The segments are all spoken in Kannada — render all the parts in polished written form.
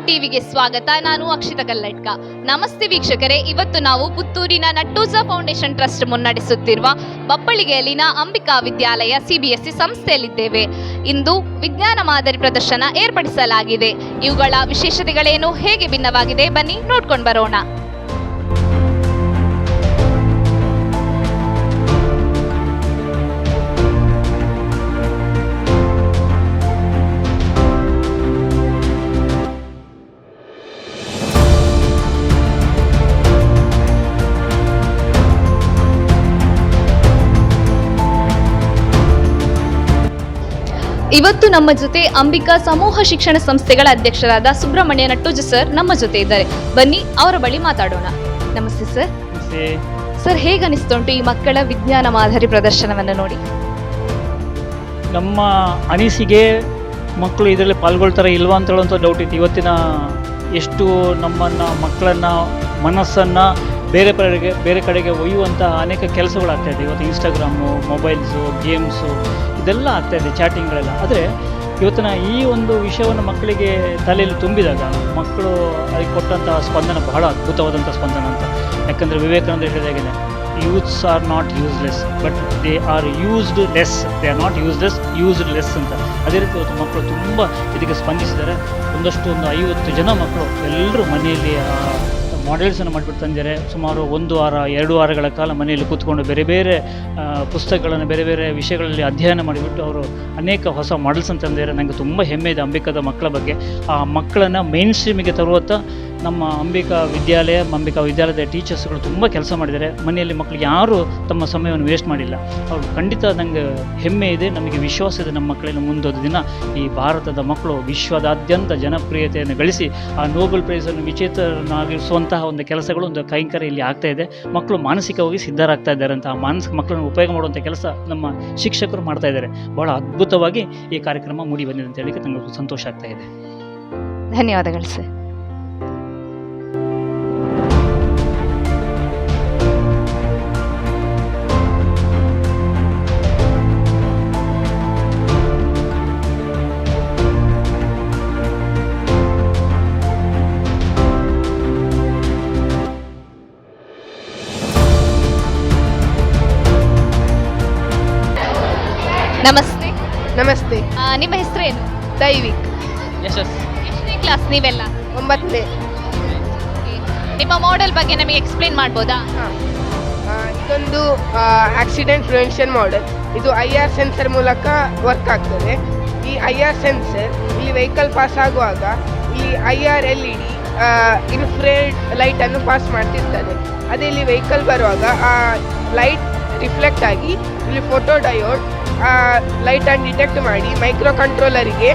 ಟಿವಿಗೆ ಸ್ವಾಗತ. ನಾನು ಅಕ್ಷಿತಾ ಕಲ್ಲಡ್ಕ. ನಮಸ್ತೆ ವೀಕ್ಷಕರೇ, ಇವತ್ತು ನಾವು ಪುತ್ತೂರಿನ ನಟ್ಟೂಜ ಫೌಂಡೇಶನ್ ಟ್ರಸ್ಟ್ ಮುನ್ನಡೆಸುತ್ತಿರುವ ಬಪ್ಪಳಿಗೆಯಲ್ಲಿನ ಅಂಬಿಕಾ ವಿದ್ಯಾಲಯ CBSE ಸಂಸ್ಥೆಯಲ್ಲಿದ್ದೇವೆ. ಇಂದು ವಿಜ್ಞಾನ ಮಾದರಿ ಪ್ರದರ್ಶನ ಏರ್ಪಡಿಸಲಾಗಿದೆ. ಇವುಗಳ ವಿಶೇಷತೆಗಳೇನು, ಹೇಗೆ ಭಿನ್ನವಾಗಿದೆ, ಬನ್ನಿ ನೋಡ್ಕೊಂಡು ಬರೋಣ. ಇವತ್ತು ನಮ್ಮ ಜೊತೆ ಅಂಬಿಕಾ ಸಮೂಹ ಶಿಕ್ಷಣ ಸಂಸ್ಥೆಗಳ ಅಧ್ಯಕ್ಷರಾದ ಸುಬ್ರಹ್ಮಣ್ಯ ನಟ್ಟೂಜ ಸರ್ ನಮ್ಮ ಜೊತೆ ಇದ್ದಾರೆ. ಬನ್ನಿ ಅವರ ಬಳಿ ಮಾತಾಡೋಣ. ನಮಸ್ತೆ ಸರ್. ಸರ್, ಹೇಗೆ ಅನಿಸ್ತುಂಟು ಈ ಮಕ್ಕಳ ವಿಜ್ಞಾನ ಮಾದರಿ ಪ್ರದರ್ಶನವನ್ನು ನೋಡಿ? ನಮ್ಮ ಅನಿಸಿಕೆ ಮಕ್ಕಳು ಇದರಲ್ಲಿ ಪಾಲ್ಗೊಳ್ತಾರೆ ಇಲ್ವಾ ಅಂತ ಹೇಳುವಂಥ ಡೌಟ್ ಇತ್ತು. ಇವತ್ತಿನ ಎಷ್ಟು ಮಕ್ಕಳನ್ನು ಮನಸ್ಸನ್ನು ಬೇರೆ ಕಡೆಗೆ ಒಯ್ಯುವಂಥ ಅನೇಕ ಕೆಲಸಗಳಾಗ್ತಾಯಿದೆ. ಇವತ್ತು ಇನ್ಸ್ಟಾಗ್ರಾಮು, ಮೊಬೈಲ್ಸು, ಗೇಮ್ಸು ಇದೆಲ್ಲ ಆಗ್ತಾಯಿದೆ, ಚಾಟಿಂಗ್ಗಳೆಲ್ಲ. ಆದರೆ ಇವತ್ತಿನ ಈ ಒಂದು ವಿಷಯವನ್ನು ಮಕ್ಕಳಿಗೆ ತಲೆಯಲ್ಲಿ ತುಂಬಿದಾಗ ಮಕ್ಕಳು ಅದಕ್ಕೆ ಕೊಟ್ಟಂಥ ಸ್ಪಂದನ ಬಹಳ ಅದ್ಭುತವಾದಂಥ ಸ್ಪಂದನ ಅಂತ. ಯಾಕಂದರೆ ವಿವೇಕಾನಂದ ಹೇಳಿದಾಗಿದೆ, youths are not useless but they are used less, they are not useless, used less ಅಂತ. ಅದೇ ರೀತಿ ಇವತ್ತು ಮಕ್ಕಳು ತುಂಬ ಇದಕ್ಕೆ ಸ್ಪಂದಿಸಿದ್ದಾರೆ. ಒಂದು 50 ಜನ ಮಕ್ಕಳು ಎಲ್ಲರೂ ಮನೆಯಲ್ಲಿ ಮಾಡೆಲ್ಸನ್ನು ಮಾಡಿಬಿಟ್ಟು ತಂದಿದ್ದಾರೆ. ಸುಮಾರು 1 ವಾರ 2 ವಾರಗಳ ಕಾಲ ಮನೆಯಲ್ಲಿ ಕೂತ್ಕೊಂಡು ಬೇರೆ ಬೇರೆ ಪುಸ್ತಕಗಳನ್ನು ಬೇರೆ ಬೇರೆ ವಿಷಯಗಳಲ್ಲಿ ಅಧ್ಯಯನ ಮಾಡಿಬಿಟ್ಟು ಅವರು ಅನೇಕ ಹೊಸ ಮಾಡೆಲ್ಸನ್ನು ತಂದಿದ್ದಾರೆ. ನನಗೆ ತುಂಬ ಹೆಮ್ಮೆ ಇದೆ ಅಂಬಿಕಾದ ಮಕ್ಕಳ ಬಗ್ಗೆ. ಆ ಮಕ್ಕಳನ್ನು ಮೇನ್ ಸ್ಟ್ರೀಮಿಗೆ ತರುವತ್ತ ನಮ್ಮ ಅಂಬಿಕಾ ವಿದ್ಯಾಲಯದ ಟೀಚರ್ಸ್ಗಳು ತುಂಬ ಕೆಲಸ ಮಾಡಿದ್ದಾರೆ. ಮನೆಯಲ್ಲಿ ಮಕ್ಕಳಿಗೆ ಯಾರೂ ತಮ್ಮ ಸಮಯವನ್ನು ವೇಸ್ಟ್ ಮಾಡಿಲ್ಲ. ಅವರು ಖಂಡಿತ ನನಗೆ ಹೆಮ್ಮೆ ಇದೆ, ನಮಗೆ ವಿಶ್ವಾಸ ಇದೆ. ನಮ್ಮ ಮಕ್ಕಳನ್ನು ಮುಂದೊಂದು ದಿನ ಈ ಭಾರತದ ಮಕ್ಕಳು ವಿಶ್ವದಾದ್ಯಂತ ಜನಪ್ರಿಯತೆಯನ್ನು ಗಳಿಸಿ ಆ ನೋಬೆಲ್ ಪ್ರೈಸನ್ನು ವಿಜೇತರನ್ನಾಗಿಸುವಂತಹ ಒಂದು ಕೆಲಸಗಳು, ಒಂದು ಕೈಂಕರ್ಯ ಇಲ್ಲಿ ಆಗ್ತಾ ಇದೆ. ಮಕ್ಕಳು ಮಾನಸಿಕವಾಗಿ ಸಿದ್ಧರಾಗ್ತಾ ಇದ್ದಾರೆ ಅಂತ ಮಕ್ಕಳನ್ನು ಉಪಯೋಗ ಮಾಡುವಂಥ ಕೆಲಸ ನಮ್ಮ ಶಿಕ್ಷಕರು ಮಾಡ್ತಾ ಇದ್ದಾರೆ. ಬಹಳ ಅದ್ಭುತವಾಗಿ ಈ ಕಾರ್ಯಕ್ರಮ ಮೂಡಿ ಬಂದಿದೆ ಅಂತ ಹೇಳಿಕ್ಕೆ ನನಗೆ ಸಂತೋಷ ಆಗ್ತಾ ಇದೆ. ಧನ್ಯವಾದಗಳು ಸರ್. ನಮಸ್ತೆ. ನಮಸ್ತೆ. ನಿಮ್ಮ ಹೆಸರೇನು? ದೈವಿಕ್. ಎಷ್ಟನೇ ಕ್ಲಾಸ್ ನೀವೆಲ್ಲ? 9ನೇ. ನಿಮ್ಮ ಮಾಡೆಲ್ ಬಗ್ಗೆ ನಮಗೆ ಎಕ್ಸ್ಪ್ಲೇನ್ ಮಾಡ್ಬೋದಾ? ಇದೊಂದು ಆಕ್ಸಿಡೆಂಟ್ ಪ್ರಿವೆನ್ಷನ್ ಮಾಡೆಲ್. ಇದು IR ಸೆನ್ಸರ್ ಮೂಲಕ ವರ್ಕ್ ಆಗ್ತದೆ. ಈ IR ಸೆನ್ಸರ್ ಇಲ್ಲಿ ವೆಹಿಕಲ್ ಪಾಸ್ ಆಗುವಾಗ ಇಲ್ಲಿ IR LED ಇನ್ಫ್ರಾರೆಡ್ ಲೈಟನ್ನು ಪಾಸ್ ಮಾಡ್ತಿರ್ತದೆ. ಅದೇ ಇಲ್ಲಿ ವೆಹಿಕಲ್ ಬರುವಾಗ ಆ ಲೈಟ್ ರಿಫ್ಲೆಕ್ಟ್ ಆಗಿ ಇಲ್ಲಿ ಫೋಟೋ ಡಯೋಡ್ ಲೈಟನ್ನು ಡಿಟೆಕ್ಟ್ ಮಾಡಿ ಮೈಕ್ರೋ ಕಂಟ್ರೋಲರಿಗೆ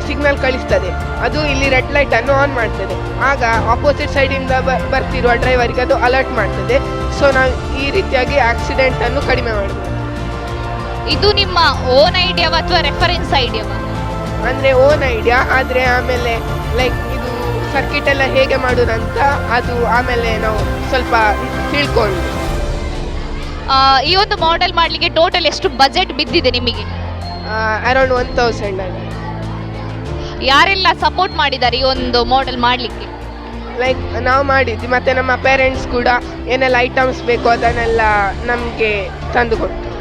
ಸಿಗ್ನಲ್ ಕಳಿಸ್ತದೆ. ಅದು ಇಲ್ಲಿ ರೆಡ್ ಲೈಟನ್ನು ಆನ್ ಮಾಡ್ತದೆ. ಆಗ ಆಪೋಸಿಟ್ ಸೈಡಿಂದ ಬರ್ತಿರುವ ಡ್ರೈವರಿಗೆ ಅದು ಅಲರ್ಟ್ ಮಾಡ್ತದೆ. ಸೊ ನಾವು ಈ ರೀತಿಯಾಗಿ ಆಕ್ಸಿಡೆಂಟನ್ನು ಕಡಿಮೆ ಮಾಡ್ಬೋದು. ಇದು ನಿಮ್ಮ ಓನ್ ಐಡಿಯಾವಾ ಅಥವಾ ರೆಫರೆನ್ಸ್ ಐಡಿಯಾವಾ? ಅಂದರೆ ಓನ್ ಐಡಿಯಾ, ಆದರೆ ಆಮೇಲೆ ಲೈಕ್ ಇದು ಸರ್ಕಿಟ್ ಎಲ್ಲ ಹೇಗೆ ಮಾಡೋದಂತ ಅದು ಆಮೇಲೆ ನಾವು ಸ್ವಲ್ಪ ತಿಳ್ಕೊಂಡು. ಈ ಒಂದು ಮಾಡೆಲ್ ಮಾಡಲಿಕ್ಕೆ ಟೋಟಲ್ ಎಷ್ಟು ಬಜೆಟ್ ಬಿದ್ದಿದೆ ನಿಮಗೆ? ಅರೌಂಡ್ 1000 ಆಗಿ. ಯಾರೆಲ್ಲ ಸಪೋರ್ಟ್ ಮಾಡಿದ್ದಾರೆ ಈ ಒಂದು ಮಾಡೆಲ್ ಮಾಡಲಿಕ್ಕೆ? ಲೈಕ್ ನಾವು ಮಾಡಿದ್ವಿ, ಮತ್ತು ನಮ್ಮ ಪೇರೆಂಟ್ಸ್ ಕೂಡ ಏನೆಲ್ಲ ಐಟಮ್ಸ್ ಬೇಕು ಅದನ್ನೆಲ್ಲ ನಮಗೆ ತಂದು ಕೊಟ್ಟರು.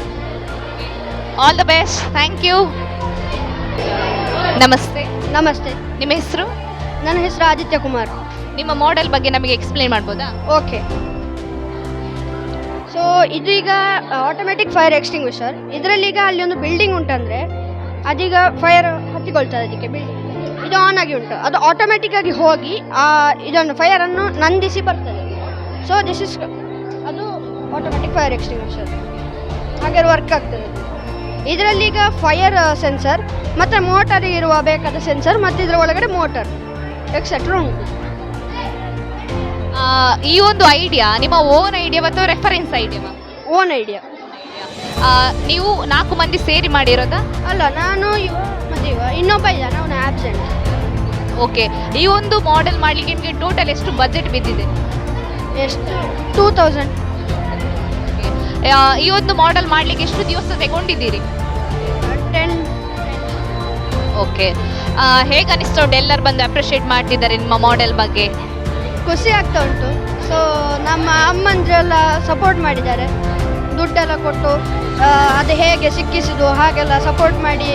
All the best. Thank you. ನಮಸ್ತೆ. ನಮಸ್ತೆ. ನಿಮ್ಮ ಹೆಸರು? ನನ್ನ ಹೆಸರು ಆದಿತ್ಯ ಕುಮಾರ್. ನಿಮ್ಮ ಮಾಡೆಲ್ ಬಗ್ಗೆ ನಮಗೆ ಎಕ್ಸ್ಪ್ಲೇನ್ ಮಾಡ್ಬೋದಾ? ಓಕೆ. ಸೊ ಇದೀಗ ಆಟೋಮೆಟಿಕ್ ಫೈರ್ ಎಕ್ಸ್ಟಿಂಗ್ವಿಷರ್. ಇದರಲ್ಲೀಗ ಅಲ್ಲಿ ಒಂದು ಬಿಲ್ಡಿಂಗ್ ಉಂಟಂದರೆ ಅದೀಗ ಫೈರ್ ಹತ್ತಿಕೊಳ್ತದೆ. ಅದಕ್ಕೆ ಬಿಲ್ಡಿಂಗ್ ಇದು ಆನ್ ಆಗಿ ಉಂಟು, ಅದು ಆಟೋಮೆಟಿಕ್ಕಾಗಿ ಹೋಗಿ ಇದನ್ನು ಫೈರನ್ನು ನಂದಿಸಿ ಬರ್ತದೆ. ಸೊ ಅದು ಆಟೋಮೆಟಿಕ್ ಫೈರ್ ಎಕ್ಸ್ಟಿಂಗ್ವಿಷರ್ ಹಾಗೆ ವರ್ಕ್ ಆಗ್ತದೆ. ಇದರಲ್ಲೀಗ ಫೈರ್ ಸೆನ್ಸರ್ ಮತ್ತು ಮೋಟರ್ ಇರುವ ಬೇಕಾದ ಸೆನ್ಸರ್ ಮತ್ತು ಇದರ ಒಳಗಡೆ ಮೋಟರ್ ಎಕ್ಸೆಟ್ರಾ ಉಂಟು. ಈ ಒಂದು ಐಡಿಯಾ ನಿಮ್ಮ ಓನ್ ಐಡಿಯಾ ಅಥವಾ ರೆಫರೆನ್ಸ್ ಐಡಿಯಾವಾ? Own idea. ನೀವು 4 ಮಂದಿ ಸೇರಿ ಮಾಡಿರೋದಾ? ಅಲ್ಲ, ನಾನು ಮತ್ತೆ ಇನ್ನೊಬ್ಬ ಇದ್ದಾನೆ, ಅವನು ಆಬ್ಸೆಂಟ್. ಓಕೆ. ಈ ಒಂದು ಮಾಡೆಲ್ ಮಾಡಲಿಕ್ಕೆ ನಿಮಗೆ ಟೋಟಲ್ ಎಷ್ಟು ಬಜೆಟ್ ಬಿದ್ದಿದೆ? ಎಷ್ಟು? 2000. ಈ ಒಂದು ಮಾಡೆಲ್ ಮಾಡಲಿಕ್ಕೆ ಎಷ್ಟು ದಿವಸ ತಗೊಂಡಿದ್ದೀರಿ? 10. ಓಕೆ, ಹೇಗೆ ಅನಿಸ್ತಾ ಉಂಟು? ಎಲ್ಲರೂ ಬಂದು ಅಪ್ರಿಷಿಯೇಟ್ ಮಾಡ್ತಿದ್ದಾರೆ ನಿಮ್ಮ ಮಾಡೆಲ್ ಬಗ್ಗೆ. ಖುಷಿ ಆಗ್ತಾ ಉಂಟು. ಸೊ ನಮ್ಮ ಅಮ್ಮಂದ್ರೆಲ್ಲ ಸಪೋರ್ಟ್ ಮಾಡಿದ್ದಾರೆ, ದುಡ್ಡೆಲ್ಲ ಕೊಟ್ಟು ಅದು ಹೇಗೆ ಸಿಕ್ಕಿಸಿದ್ದು ಹಾಗೆಲ್ಲ ಸಪೋರ್ಟ್ ಮಾಡಿ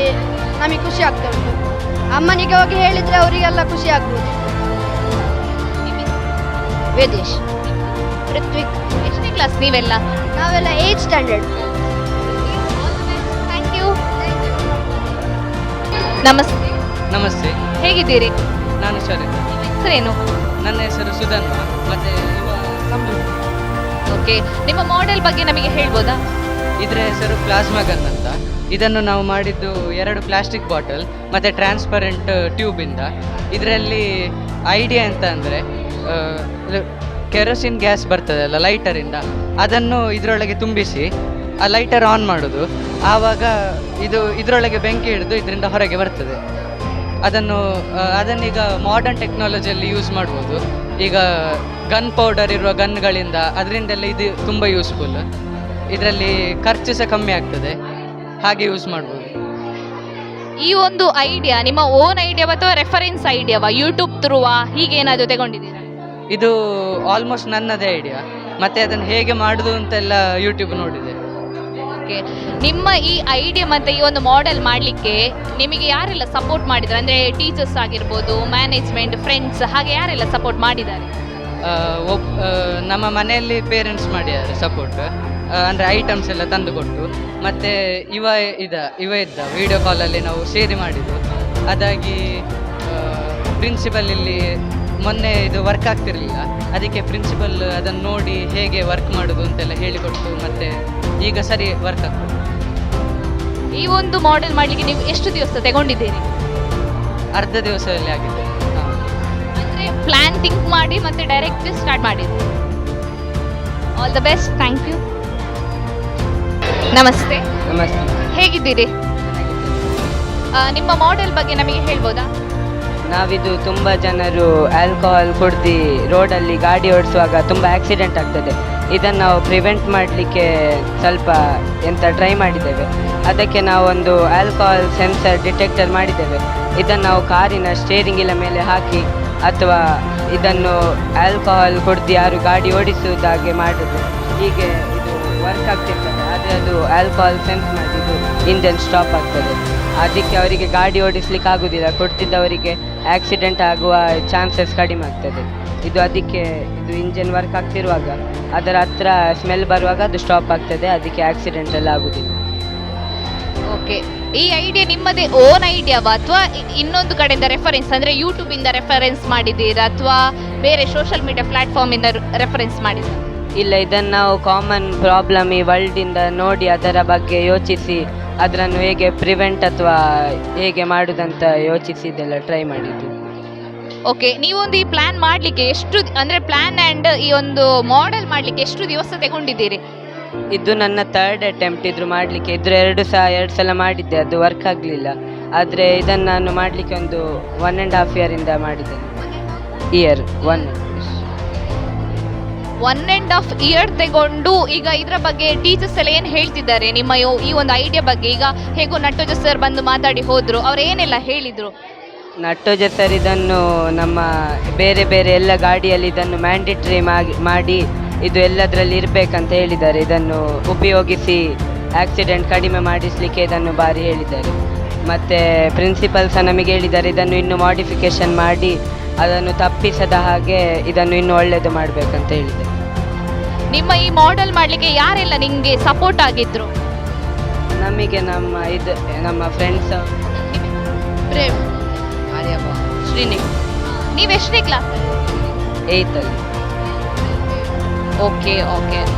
ನಮಗೆ ಖುಷಿ ಆಗ್ತಾ ಉಂಟು. ಅಮ್ಮನಿಗೆ ಹೋಗಿ ಹೇಳಿದರೆ ಅವರಿಗೆಲ್ಲ ಖುಷಿ ಆಗ್ಬೋದು. ವೇದೇಶ್, ಋತ್ವಿಕ್. ಎಷ್ಟನೇ ಕ್ಲಾಸ್ ನೀವೆಲ್ಲ? ನಾವೆಲ್ಲ 8th ಸ್ಟ್ಯಾಂಡರ್ಡ್. Thank you. ನಮಸ್ತೆ. ನಮಸ್ತೆ, ಹೇಗಿದ್ದೀರಿ? ನಾನು ಶರತ್. ನಿಮ್ಮ ಹೆಸರೇನು? ನನ್ನ ಹೆಸರು ಸುಧನ್ವ, ಮತ್ತೆ ಓಕೆ, ನಿಮ್ಮ ಮಾಡೆಲ್ ಬಗ್ಗೆ ನಮಗೆ ಹೇಳ್ಬೋದಾ? ಇದರ ಹೆಸರು ಪ್ಲಾಸ್ಮಾ ಗನ್ ಅಂತ. ಇದನ್ನು ನಾವು ಮಾಡಿದ್ದು 2 ಪ್ಲಾಸ್ಟಿಕ್ ಬಾಟಲ್ ಮತ್ತು ಟ್ರಾನ್ಸ್ಪರೆಂಟ್ ಟ್ಯೂಬಿಂದ. ಇದರಲ್ಲಿ ಐಡಿಯಾ ಅಂತ ಅಂದರೆ ಕೆರೋಸಿನ್ ಗ್ಯಾಸ್ ಬರ್ತದಲ್ಲ ಲೈಟರಿಂದ, ಅದನ್ನು ಇದರೊಳಗೆ ತುಂಬಿಸಿ ಆ ಲೈಟರ್ ಆನ್ ಮಾಡೋದು. ಆವಾಗ ಇದರೊಳಗೆ ಬೆಂಕಿ ಹಿಡಿದು ಇದರಿಂದ ಹೊರಗೆ ಬರ್ತದೆ. ಅದನ್ನೀಗ ಮಾಡರ್ನ್ ಟೆಕ್ನಾಲಜಿಯಲ್ಲಿ ಯೂಸ್ ಮಾಡ್ಬೋದು. ಈಗ ಗನ್ ಪೌಡರ್ ಇರುವ ಗನ್ಗಳಿಂದ ಅದರಿಂದೆಲ್ಲ ಇದು ತುಂಬ ಯೂಸ್ಫುಲ್. ಇದರಲ್ಲಿ ಖರ್ಚು ಸಹ ಕಮ್ಮಿ ಆಗ್ತದೆ, ಹಾಗೆ ಯೂಸ್ ಮಾಡ್ಬೋದು. ಈ ಒಂದು ಐಡಿಯಾ ನಿಮ್ಮ ಓನ್ ಐಡಿಯಾವಾ ಅಥವಾ ರೆಫರೆನ್ಸ್ ಐಡಿಯಾವಾ? ಯೂಟ್ಯೂಬ್ ಥ್ರೂವಾ ಹೀಗೇನಾದರೂ ತಗೊಂಡಿದ್ದೀರಾ? ಇದು ಆಲ್ಮೋಸ್ಟ್ ನನ್ನದೇ ಐಡಿಯಾ, ಮತ್ತು ಅದನ್ನು ಹೇಗೆ ಮಾಡೋದು ಅಂತೆಲ್ಲ ಯೂಟ್ಯೂಬ್ ನೋಡಿದೆ. ಓಕೆ, ನಿಮ್ಮ ಈ ಐಡಿಯಾ ಮತ್ತು ಈ ಒಂದು ಮಾಡೆಲ್ ಮಾಡಲಿಕ್ಕೆ ನಿಮಗೆ ಯಾರೆಲ್ಲ ಸಪೋರ್ಟ್ ಮಾಡಿದ್ದಾರೆ? ಅಂದರೆ ಟೀಚರ್ಸ್ ಆಗಿರ್ಬೋದು, ಮ್ಯಾನೇಜ್ಮೆಂಟ್, ಫ್ರೆಂಡ್ಸ್, ಹಾಗೆ ಯಾರೆಲ್ಲ ಸಪೋರ್ಟ್ ಮಾಡಿದ್ದಾರೆ? ನಮ್ಮ ಮನೆಯಲ್ಲಿ ಪೇರೆಂಟ್ಸ್ ಮಾಡಿದ್ದಾರೆ ಸಪೋರ್ಟ್, ಅಂದರೆ ಐಟಮ್ಸ್ ಎಲ್ಲ ತಂದು ಕೊಟ್ಟು. ಮತ್ತು ಇವ ಇದ್ದ ವಿಡಿಯೋ ಕಾಲಲ್ಲಿ ನಾವು ಸೇರಿ ಮಾಡಿದ್ದು. ಅದಾಗಿ ಪ್ರಿನ್ಸಿಪಲ್ ಇಲ್ಲಿ ಮೊನ್ನೆ ಇದು ವರ್ಕ್ ಆಗ್ತಿರಲಿಲ್ಲ, ಅದಕ್ಕೆ ಪ್ರಿನ್ಸಿಪಲ್ ಅದನ್ನು ನೋಡಿ ಹೇಗೆ ವರ್ಕ್ ಮಾಡೋದು ಅಂತೆಲ್ಲ ಹೇಳಿಕೊಟ್ಟು, ಮತ್ತು ಈಗ ಸರಿ ವರ್ಕ್ ಆಗ್ತದೆ. ಈ ಒಂದು ಮಾಡೆಲ್ ಮಾಡಲಿಕ್ಕೆ ನೀವು ಎಷ್ಟು ದಿವಸ ತಗೊಂಡಿದ್ದೀರಿ? ಅರ್ಧ ದಿವಸದಲ್ಲಿ ಆಗಿದೆ. ಅಂದರೆ ಪ್ಲ್ಯಾನ್ ಥಿಂಕ್ ಮಾಡಿ ಮತ್ತು ಡೈರೆಕ್ಟ್ ಸ್ಟಾರ್ಟ್ ಮಾಡಿದ್ರಿ. All the best, thank you. ನಮಸ್ತೆ. ನಮಸ್ತೆ. ಹೇಗಿದ್ದೀರಿ? ನಿಮ್ಮ ಮಾಡೆಲ್ ಬಗ್ಗೆ ನಮಗೆ ಹೇಳ್ಬೋದಾ? ನಾವಿದು ತುಂಬ ಜನರು ಆಲ್ಕೋಹಾಲ್ ಕುಡ್ದು ರೋಡಲ್ಲಿ ಗಾಡಿ ಓಡಿಸುವಾಗ ತುಂಬ ಆಕ್ಸಿಡೆಂಟ್ ಆಗ್ತದೆ. ಇದನ್ನು ನಾವು ಪ್ರಿವೆಂಟ್ ಮಾಡಲಿಕ್ಕೆ ಸ್ವಲ್ಪ ಟ್ರೈ ಮಾಡಿದ್ದೇವೆ. ಅದಕ್ಕೆ ನಾವೊಂದು ಆಲ್ಕೋಹಾಲ್ ಸೆನ್ಸರ್ ಡಿಟೆಕ್ಟರ್ ಮಾಡಿದ್ದೇವೆ. ಇದನ್ನು ನಾವು ಕಾರಿನ ಸ್ಟೇರಿಂಗಿನ ಮೇಲೆ ಹಾಕಿ ಅಥವಾ ಇದನ್ನು ಆಲ್ಕೋಹಾಲ್ ಕುಡ್ದು ಯಾರು ಗಾಡಿ ಓಡಿಸುವುದಾಗೆ ಮಾಡೋದು, ಹೀಗೆ ಇದು ವರ್ಕ್ ಆಗ್ತಿರ್ತದೆ. ಆದರೆ ಅದು ಆಲ್ಕೋಹಾಲ್ ಸೆನ್ಸ್ ಮಾಡಿದ್ದು ಇಂಜನ್ ಸ್ಟಾಪ್ ಆಗ್ತದೆ. ಅದಕ್ಕೆ ಅವರಿಗೆ ಗಾಡಿ ಓಡಿಸ್ಲಿಕ್ಕೆ ಆಗೋದಿಲ್ಲ. ಕೊಡ್ತಿದ್ದವರಿಗೆ ಆಕ್ಸಿಡೆಂಟ್ ಆಗುವ ಚಾನ್ಸಸ್ ಕಡಿಮೆ ಆಗ್ತದೆ. ಅದಕ್ಕೆ ಇದು ಇಂಜನ್ ವರ್ಕ್ ಆಗ್ತಿರುವಾಗ ಅದರ ಹತ್ರ ಸ್ಮೆಲ್ ಬರುವಾಗ ಅದು ಸ್ಟಾಪ್ ಆಗ್ತದೆ. ಅದಕ್ಕೆ ಆಕ್ಸಿಡೆಂಟ್ ಎಲ್ಲ ಆಗೋದಿಲ್ಲ. ಓಕೆ, ಈ ಐಡಿಯಾ ನಿಮ್ಮದೇ ಓನ್ ಐಡಿಯಾವಾ ಅಥವಾ ಇನ್ನೊಂದು ಕಡೆಯಿಂದ ರೆಫರೆನ್ಸ್, ಅಂದರೆ ಯೂಟ್ಯೂಬಿಂದ ರೆಫರೆನ್ಸ್ ಮಾಡಿದ್ದೀರಾ ಅಥವಾ ಬೇರೆ ಸೋಷಿಯಲ್ ಮೀಡಿಯಾ ಪ್ಲ್ಯಾಟ್ಫಾರ್ಮಿಂದ ರೆಫರೆನ್ಸ್ ಮಾಡಿದ್ದೀರಾ? ಇಲ್ಲ, ಇದನ್ನು ನಾವು ಕಾಮನ್ ಪ್ರಾಬ್ಲಮ್ ಈ ವರ್ಲ್ಡಿಂದ ನೋಡಿ ಅದರ ಬಗ್ಗೆ ಯೋಚಿಸಿ ಅದನ್ನು ಹೇಗೆ ಪ್ರಿವೆಂಟ್ ಅಥವಾ ಹೇಗೆ ಮಾಡೋದಂತ ಯೋಚಿಸಿ ಇದೆಲ್ಲ ಟ್ರೈ ಮಾಡಿದ್ದು. ಓಕೆ, ನೀವೊಂದು ಈ ಪ್ಲ್ಯಾನ್ ಮಾಡಲಿಕ್ಕೆ ಎಷ್ಟು, ಅಂದರೆ ಪ್ಲ್ಯಾನ್ ಆ್ಯಂಡ್ ಈ ಒಂದು ಮಾಡೆಲ್ ಮಾಡಲಿಕ್ಕೆ ಎಷ್ಟು ದಿವಸ ತಗೊಂಡಿದ್ದೀರಿ? ಇದು ನನ್ನ 3rd ಅಟೆಂಪ್ಟ್ ಇದ್ರು ಮಾಡಲಿಕ್ಕೆ. ಇದ್ರ 2 ಸಲ ಮಾಡಿದ್ದೆ, ಅದು ವರ್ಕ್ ಆಗಲಿಲ್ಲ. ಆದರೆ ಇದನ್ನು ನಾನು ಮಾಡಲಿಕ್ಕೆ ಒಂದು 1.5 ಇಯರಿಂದ ಮಾಡಿದ್ದೇನೆ. 1.5 ಇಯರ್ ತಗೊಂಡು ಈಗ ಇದರ ಬಗ್ಗೆ ಟೀಚರ್ಸ್ ಎಲ್ಲ ಏನು ಹೇಳ್ತಿದ್ದಾರೆ ನಿಮ್ಮ ಈ ಒಂದು ಐಡಿಯಾ ಬಗ್ಗೆ? ಈಗ ಹೇಗೋ ನಟೋಜ ಸರ್ ಬಂದು ಮಾತಾಡಿ ಹೋದರು, ಅವ್ರು ಏನೆಲ್ಲ ಹೇಳಿದರು? ನಟೋಜ ಸರ್ ಇದನ್ನು ನಮ್ಮ ಬೇರೆ ಬೇರೆ ಎಲ್ಲ ಗಾಡಿಯಲ್ಲಿ ಇದನ್ನು ಮ್ಯಾಂಡೇಟ್ರಿ ಮಾಡಿ ಇದು ಎಲ್ಲದರಲ್ಲಿ ಇರಬೇಕಂತ ಹೇಳಿದ್ದಾರೆ. ಇದನ್ನು ಉಪಯೋಗಿಸಿ ಆಕ್ಸಿಡೆಂಟ್ ಕಡಿಮೆ ಮಾಡಿಸಲಿಕ್ಕೆ ಇದನ್ನು ಬಾರಿ ಹೇಳಿದ್ದಾರೆ. ಮತ್ತು ಪ್ರಿನ್ಸಿಪಲ್ ಸಹ ನಮಗೆ ಹೇಳಿದ್ದಾರೆ ಇದನ್ನು ಇನ್ನೂ ಮಾಡಿಫಿಕೇಷನ್ ಮಾಡಿ ಅದನ್ನು ತಪ್ಪಿಸದ ಹಾಗೆ ಇದನ್ನು ಇನ್ನೂ ಒಳ್ಳೆಯದು ಮಾಡಬೇಕಂತ ಹೇಳಿದ್ದಾರೆ. ನಿಮ್ಮ ಈ ಮಾಡೆಲ್ ಮಾಡಲಿಕ್ಕೆ ಯಾರೆಲ್ಲ ನಿಮಗೆ ಸಪೋರ್ಟ್ ಆಗಿದ್ರು? ನಮಗೆ ನಮ್ಮ ಫ್ರೆಂಡ್ಸ್ ಪ್ರೇಮ್, ಶ್ರೀನಿಕ್. ನೀವು ಎಷ್ಟನೇ ಕ್ಲಾಸ್? 8th. ಓಕೆ,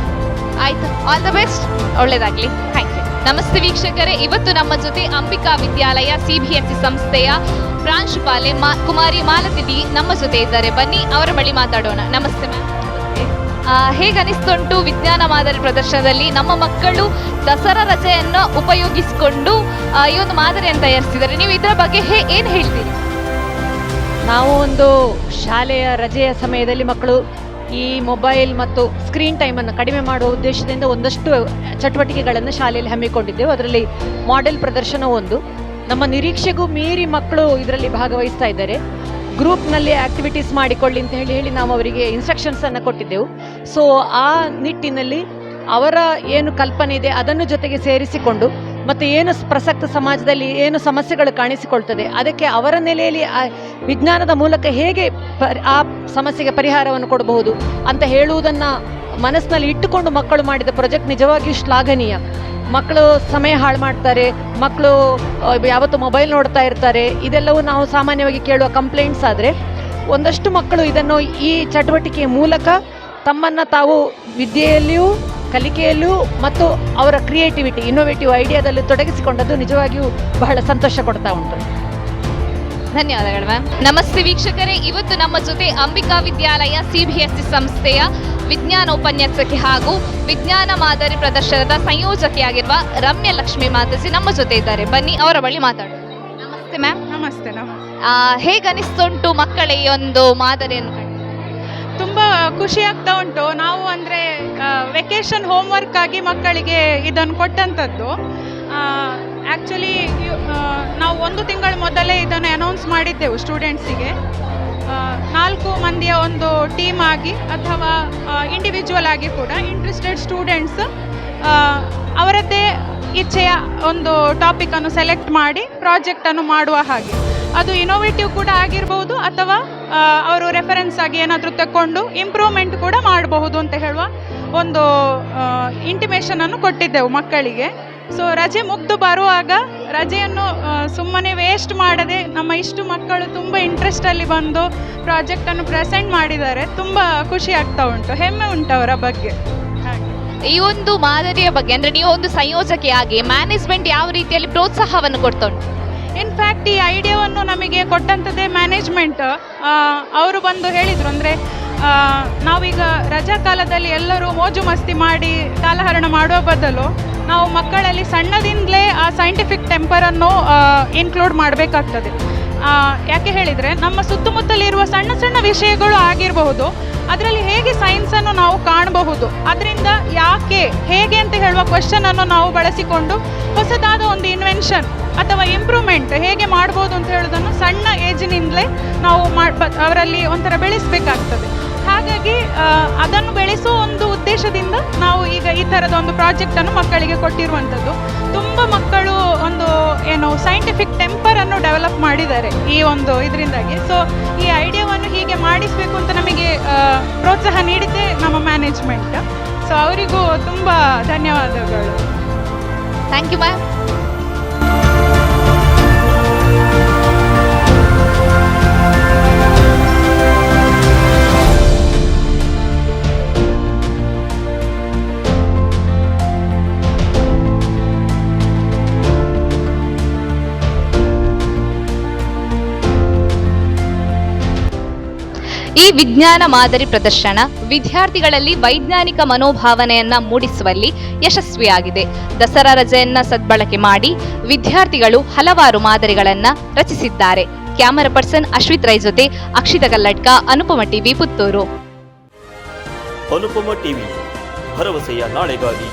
ಆಯಿತು. ಆಲ್ ದ ಬೆಸ್ಟ್, ಒಳ್ಳೆಯದಾಗಲಿ. Thank you. ನಮಸ್ತೆ ವೀಕ್ಷಕರೇ, ಇವತ್ತು ನಮ್ಮ ಜೊತೆ ಅಂಬಿಕಾ ವಿದ್ಯಾಲಯ CBSE ಸಂಸ್ಥೆಯ ಪ್ರಾಂಶುಪಾಲೆ ಕುಮಾರಿ ಮಾಲತಿ ನಮ್ಮ ಜೊತೆ ಇದ್ದಾರೆ. ಬನ್ನಿ ಅವರ ಬಳಿ ಮಾತಾಡೋಣ. ನಮಸ್ತೆ ಮ್ಯಾಮ್. ಹೇಗೆ ಅನಿಸ್ತುಂಟು ವಿಜ್ಞಾನ ಮಾದರಿ ಪ್ರದರ್ಶನದಲ್ಲಿ ನಮ್ಮ ಮಕ್ಕಳು ದಸರಾ ರಜೆಯನ್ನು ಉಪಯೋಗಿಸಿಕೊಂಡು ಈ ಒಂದು ಮಾದರಿಯನ್ನು ತಯಾರಿಸಿದ್ದಾರೆ? ನೀವು ಇದರ ಬಗ್ಗೆ ಏನು ಹೇಳ್ತೀರಿ? ನಾವು ಒಂದು ಶಾಲೆಯ ರಜೆಯ ಸಮಯದಲ್ಲಿ ಮಕ್ಕಳು ಈ ಮೊಬೈಲ್ ಮತ್ತು ಸ್ಕ್ರೀನ್ ಟೈಮನ್ನು ಕಡಿಮೆ ಮಾಡುವ ಉದ್ದೇಶದಿಂದ ಒಂದಷ್ಟು ಚಟುವಟಿಕೆಗಳನ್ನು ಶಾಲೆಯಲ್ಲಿ ಹಮ್ಮಿಕೊಂಡಿದ್ದೆವು. ಅದರಲ್ಲಿ ಮಾಡೆಲ್ ಪ್ರದರ್ಶನ ಒಂದು. ನಮ್ಮ ನಿರೀಕ್ಷೆಗೂ ಮೀರಿ ಮಕ್ಕಳು ಇದರಲ್ಲಿ ಭಾಗವಹಿಸ್ತಾ ಇದ್ದಾರೆ. ಗ್ರೂಪ್ನಲ್ಲಿ ಆ್ಯಕ್ಟಿವಿಟೀಸ್ ಮಾಡಿಕೊಳ್ಳಿ ಅಂತ ಹೇಳಿ ನಾವು ಅವರಿಗೆ ಇನ್ಸ್ಟ್ರಕ್ಷನ್ಸನ್ನು ಕೊಟ್ಟಿದ್ದೆವು. ಸೊ ಆ ನಿಟ್ಟಿನಲ್ಲಿ ಅವರ ಏನು ಕಲ್ಪನೆ ಇದೆ ಅದನ್ನು ಜೊತೆಗೆ ಸೇರಿಸಿಕೊಂಡು ಮತ್ತು ಏನು ಪ್ರಸಕ್ತ ಸಮಾಜದಲ್ಲಿ ಏನು ಸಮಸ್ಯೆಗಳು ಕಾಣಿಸಿಕೊಳ್ತದೆ ಅದಕ್ಕೆ ಅವರ ನೆಲೆಯಲ್ಲಿ ವಿಜ್ಞಾನದ ಮೂಲಕ ಹೇಗೆ ಆ ಸಮಸ್ಯೆಗೆ ಪರಿಹಾರವನ್ನು ಕೊಡಬಹುದು ಅಂತ ಹೇಳುವುದನ್ನು ಮನಸ್ಸಿನಲ್ಲಿ ಇಟ್ಟುಕೊಂಡು ಮಕ್ಕಳು ಮಾಡಿದ ಪ್ರಾಜೆಕ್ಟ್ ನಿಜವಾಗಿಯೂ ಶ್ಲಾಘನೀಯ. ಮಕ್ಕಳು ಸಮಯ ಹಾಳು ಮಾಡ್ತಾರೆ, ಮಕ್ಕಳು ಯಾವತ್ತು ಮೊಬೈಲ್ ನೋಡ್ತಾ ಇರ್ತಾರೆ, ಇದೆಲ್ಲವೂ ನಾವು ಸಾಮಾನ್ಯವಾಗಿ ಕೇಳುವ ಕಂಪ್ಲೇಂಟ್ಸ್. ಆದರೆ ಒಂದಷ್ಟು ಮಕ್ಕಳು ಇದನ್ನು ಈ ಚಟುವಟಿಕೆಯ ಮೂಲಕ ತಮ್ಮನ್ನು ತಾವು ವಿದ್ಯೆಯಲ್ಲಿಯೂ ಕಲಿಕೆಯಲ್ಲಿಯೂ ಮತ್ತು ಅವರ ಕ್ರಿಯೇಟಿವಿಟಿ ಇನ್ನೋವೇಟಿವ್ ಐಡಿಯಾದಲ್ಲಿ ತೊಡಗಿಸಿಕೊಂಡದ್ದು ನಿಜವಾಗಿಯೂ ಬಹಳ ಸಂತೋಷ ಕೊಡ್ತಾ ಉಂಟು. ಧನ್ಯವಾದಗಳು ಮ್ಯಾಮ್. ನಮಸ್ತೆ ವೀಕ್ಷಕರೇ, ಇವತ್ತು ನಮ್ಮ ಜೊತೆ ಅಂಬಿಕಾ ವಿದ್ಯಾಲಯ CBSE ಸಂಸ್ಥೆಯ ವಿಜ್ಞಾನ ಉಪನ್ಯಾಸಕಿ ಹಾಗೂ ವಿಜ್ಞಾನ ಮಾದರಿ ಪ್ರದರ್ಶನದ ಸಂಯೋಜಕಿಯಾಗಿರುವ ರಮ್ಯ ಲಕ್ಷ್ಮಿ ಮಾತಾಜಿ ನಮ್ಮ ಜೊತೆ ಇದ್ದಾರೆ. ಬನ್ನಿ ಅವರ ಬಳಿ ಮಾತಾಡೋಣ. ನಮಸ್ತೆ ಮ್ಯಾಮ್. ನಮಸ್ತೆ. ಹೇಗನಿಸ್ತುಂಟು ಮಕ್ಕಳ ಈ ಒಂದು ಮಾದರಿಯನ್ನು? ತುಂಬ ಖುಷಿ ಆಗ್ತಾ ಉಂಟು. ನಾವು ಅಂದರೆ ವೆಕೇಷನ್ ಹೋಮ್ವರ್ಕ್ ಆಗಿ ಮಕ್ಕಳಿಗೆ ಇದನ್ನು ಕೊಟ್ಟಂಥದ್ದು. ಆ್ಯಕ್ಚುಲಿ ನಾವು 1 ತಿಂಗಳ ಮೊದಲೇ ಇದನ್ನು ಅನೌನ್ಸ್ ಮಾಡಿದ್ದೆವು ಸ್ಟೂಡೆಂಟ್ಸಿಗೆ. 4 ಮಂದಿಯ ಒಂದು ಟೀಮ್ ಆಗಿ ಅಥವಾ ಇಂಡಿವಿಜುವಲ್ ಆಗಿ ಕೂಡ ಇಂಟ್ರೆಸ್ಟೆಡ್ ಸ್ಟೂಡೆಂಟ್ಸ್ ಅವರದ್ದೇ ಇಚ್ಛೆಯ ಒಂದು ಟಾಪಿಕನ್ನು ಸೆಲೆಕ್ಟ್ ಮಾಡಿ ಪ್ರಾಜೆಕ್ಟನ್ನು ಮಾಡುವ ಹಾಗೆ. ಅದು ಇನೋವೇಟಿವ್ ಕೂಡ ಆಗಿರ್ಬೋದು ಅಥವಾ ಅವರು ರೆಫರೆನ್ಸ್ ಆಗಿ ಏನಾದರೂ ತಗೊಂಡು ಇಂಪ್ರೂವ್ಮೆಂಟ್ ಕೂಡ ಮಾಡಬಹುದು ಅಂತ ಹೇಳುವ ಒಂದು ಇಂಟಿಮೇಷನನ್ನು ಕೊಟ್ಟಿದ್ದೆವು ಮಕ್ಕಳಿಗೆ. ಸೊ ರಜೆ ಮುಗ್ದು ಬರುವಾಗ ರಜೆಯನ್ನು ಸುಮ್ಮನೆ ವೇಸ್ಟ್ ಮಾಡದೆ ನಮ್ಮ ಇಷ್ಟು ಮಕ್ಕಳು ತುಂಬ ಇಂಟ್ರೆಸ್ಟಲ್ಲಿ ಬಂದು ಪ್ರಾಜೆಕ್ಟನ್ನು ಪ್ರೆಸೆಂಟ್ ಮಾಡಿದ್ದಾರೆ. ತುಂಬ ಖುಷಿ ಆಗ್ತಾ ಉಂಟು, ಹೆಮ್ಮೆ ಉಂಟು ಅವರ ಬಗ್ಗೆ. ಈ ಒಂದು ಮಾದರಿಯ ಬಗ್ಗೆ ಅಂದರೆ ನೀವು ಒಂದು ಸಂಯೋಜಕಿಯಾಗಿ ಮ್ಯಾನೇಜ್ಮೆಂಟ್ ಯಾವ ರೀತಿಯಲ್ಲಿ ಪ್ರೋತ್ಸಾಹವನ್ನು ಕೊಡ್ತಾ ಉಂಟು? ಇನ್ಫ್ಯಾಕ್ಟ್ ಈ ಐಡಿಯಾವನ್ನು ನಮಗೆ ಕೊಟ್ಟಂಥದ್ದೇ ಮ್ಯಾನೇಜ್ಮೆಂಟ್. ಅವರು ಬಂದು ಹೇಳಿದರು, ಅಂದರೆ ನಾವೀಗ ರಜಾ ಕಾಲದಲ್ಲಿ ಎಲ್ಲರೂ ಮೋಜು ಮಸ್ತಿ ಮಾಡಿ ಕಾಲಹರಣ ಮಾಡುವ ಬದಲು ನಾವು ಮಕ್ಕಳಲ್ಲಿ ಸಣ್ಣದಿಂದಲೇ ಆ ಸೈಂಟಿಫಿಕ್ ಟೆಂಪರನ್ನು ಇನ್ಕ್ಲೂಡ್ ಮಾಡಬೇಕಾಗ್ತದೆ. ಯಾಕೆ ಹೇಳಿದರೆ ನಮ್ಮ ಸುತ್ತಮುತ್ತಲಿರುವ ಸಣ್ಣ ಸಣ್ಣ ವಿಷಯಗಳು ಆಗಿರಬಹುದು, ಅದರಲ್ಲಿ ಹೇಗೆ ಸೈನ್ಸನ್ನು ನಾವು ಕಾಣಬಹುದು, ಅದರಿಂದ ಯಾಕೆ ಹೇಗೆ ಅಂತ ಹೇಳುವ ಕ್ವೆಶ್ಚನನ್ನು ನಾವು ಬಳಸಿಕೊಂಡು ಹೊಸದಾದ ಒಂದು ಇನ್ವೆನ್ಷನ್ ಅಥವಾ ಇಂಪ್ರೂವ್ಮೆಂಟ್ ಹೇಗೆ ಮಾಡ್ಬೋದು ಅಂತ ಹೇಳೋದನ್ನು ಸಣ್ಣ ಏಜಿನಿಂದಲೇ ನಾವು ಅವರಲ್ಲಿ ಒಂಥರ ಬೆಳೆಸಬೇಕಾಗ್ತದೆ. ಹಾಗಾಗಿ ಅದನ್ನು ಬೆಳೆಸುವ ಒಂದು ಉದ್ದೇಶದಿಂದ ನಾವು ಈಗ ಈ ಥರದ ಒಂದು ಪ್ರಾಜೆಕ್ಟನ್ನು ಮಕ್ಕಳಿಗೆ ಕೊಟ್ಟಿರುವಂಥದ್ದು. ತುಂಬ ಮಕ್ಕಳು ಒಂದು ಏನು ಸೈಂಟಿಫಿಕ್ ಟೆಂಪರನ್ನು ಡೆವಲಪ್ ಮಾಡಿದ್ದಾರೆ ಈ ಒಂದು ಇದರಿಂದಾಗಿ. ಸೊ ಈ ಐಡಿಯಾವನ್ನು ಹೀಗೆ ಮಾಡಿಸಬೇಕು ಅಂತ ನಮಗೆ ಪ್ರೋತ್ಸಾಹ ನೀಡಿದ್ದೇ ನಮ್ಮ ಮ್ಯಾನೇಜ್ಮೆಂಟ್. ಸೊ ಅವರಿಗೂ ತುಂಬ ಧನ್ಯವಾದಗಳು. Thank you ma'am. ಈ ವಿಜ್ಞಾನ ಮಾದರಿ ಪ್ರದರ್ಶನ ವಿದ್ಯಾರ್ಥಿಗಳಲ್ಲಿ ವೈಜ್ಞಾನಿಕ ಮನೋಭಾವನೆಯನ್ನ ಮೂಡಿಸುವಲ್ಲಿ ಯಶಸ್ವಿಯಾಗಿದೆ. ದಸರಾ ರಜೆಯನ್ನ ಸದ್ಬಳಕೆ ಮಾಡಿ ವಿದ್ಯಾರ್ಥಿಗಳು ಹಲವಾರು ಮಾದರಿಗಳನ್ನ ರಚಿಸಿದ್ದಾರೆ. ಕ್ಯಾಮರಾ ಪರ್ಸನ್ ಅಶ್ವಿತ್ ರೈ ಜೊತೆ ಅಕ್ಷಿತಾ ಕಲ್ಲಡ್ಕ, ಅನುಪಮ ಟಿವಿ, ಪುತ್ತೂರು. ಅನುಪಮ ಟಿವಿ, ಭರವಸೆಯ ನಾಳೆಗಾಗಿ.